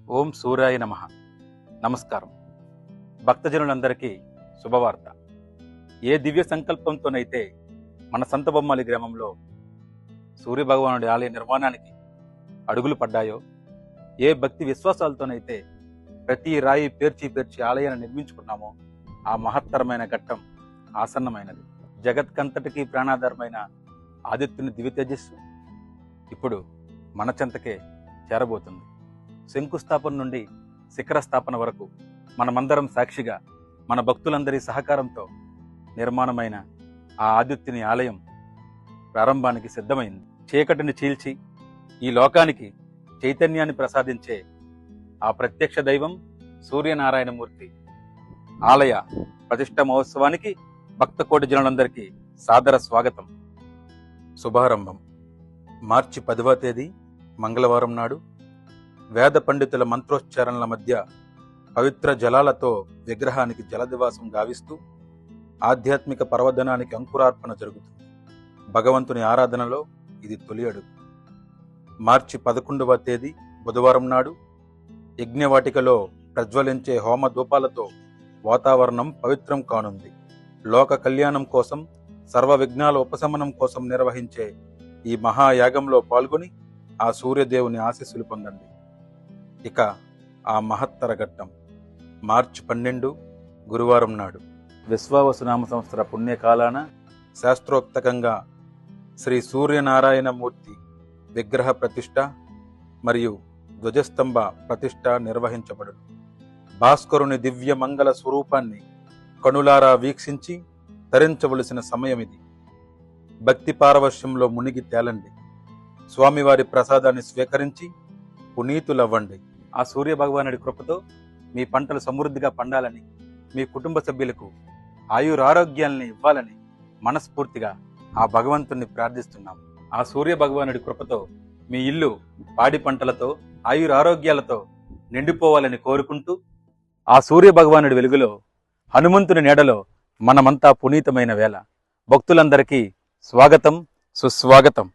ఓం సూర్యాయ నమః. నమస్కారం. భక్తజనులందరికీ శుభవార్త. ఏ దివ్య సంకల్పంతోనైతే మన సంతబొమ్మాలి గ్రామంలో సూర్యభగవానుడి ఆలయ నిర్మాణానికి అడుగులు పడ్డాయో, ఏ భక్తి విశ్వాసాలతోనైతే ప్రతి రాయి పేర్చి ఆలయాన్ని నిర్మించుకున్నామో, ఆ మహత్తరమైన ఘట్టం ఆసన్నమైనది. జగత్కంతటికీ ప్రాణాధారమైన ఆదిత్యుని దివ్య తేజస్సు ఇప్పుడు మన చెంతకే చేరబోతుంది. శంకుస్థాపన నుండి శిఖర స్థాపన వరకు మనమందరం సాక్షిగా మన భక్తులందరి సహకారంతో నిర్మాణమైన ఆ ఆదిత్యుని ఆలయం ప్రారంభానికి సిద్ధమైంది. చీకటిని చీల్చి ఈ లోకానికి చైతన్యాన్ని ప్రసాదించే ఆ ప్రత్యక్ష దైవం సూర్యనారాయణమూర్తి ఆలయ ప్రతిష్ట మహోత్సవానికి భక్త కోటి జనులందరికీ సాదర స్వాగతం. శుభారంభం. మార్చి 10వ తేదీ మంగళవారం నాడు వేద పండితుల మంత్రోచ్చారణల మధ్య పవిత్ర జలాలతో విగ్రహానికి జలదివాసం గావిస్తూ ఆధ్యాత్మిక పర్వదనానికి అంకురార్పణ జరుగుతుంది. భగవంతుని ఆరాధనలో ఇది తొలి అడుగు. మార్చి 11వ తేదీ బుధవారం నాడు యజ్ఞవాటికలో ప్రజ్వలించే హోమ ధూపాలతో వాతావరణం పవిత్రం కానుంది. లోక కళ్యాణం కోసం, సర్వ విఘ్నాల ఉపశమనం కోసం నిర్వహించే ఈ మహాయాగంలో పాల్గొని ఆ సూర్యదేవుని ఆశీస్సులు పొందండి. ఇక ఆ మహత్తర ఘట్టం మార్చి 12 గురువారం నాడు విశ్వావసునామ సంవత్సర పుణ్యకాలాన శాస్త్రోక్తకంగా శ్రీ సూర్యనారాయణమూర్తి విగ్రహ ప్రతిష్ఠ మరియు ధ్వజస్తంభ ప్రతిష్ఠ నిర్వహించబడును. భాస్కరుని దివ్య మంగళ స్వరూపాన్ని కనులారా వీక్షించి తరించవలసిన సమయమిది. భక్తి పారవశ్యంలో మునిగి తేలండి. స్వామివారి ప్రసాదాన్ని స్వీకరించి పునీతులవ్వండి. ఆ సూర్య భగవానుడి కృపతో మీ పంటలు సమృద్ధిగా పండాలని, మీ కుటుంబ సభ్యులకు ఆయురారోగ్యాలని ఇవ్వాలని మనస్ఫూర్తిగా ఆ భగవంతుణ్ణి ప్రార్థిస్తున్నాం. ఆ సూర్య భగవానుడి కృపతో మీ ఇల్లు పాడి పంటలతో ఆయురారోగ్యాలతో నిండిపోవాలని కోరుకుంటూ, ఆ సూర్య భగవానుడి వెలుగులో హనుమంతుని నీడలో మనమంతా పునీతమైన వేళ. భక్తులందరికీ స్వాగతం, సుస్వాగతం.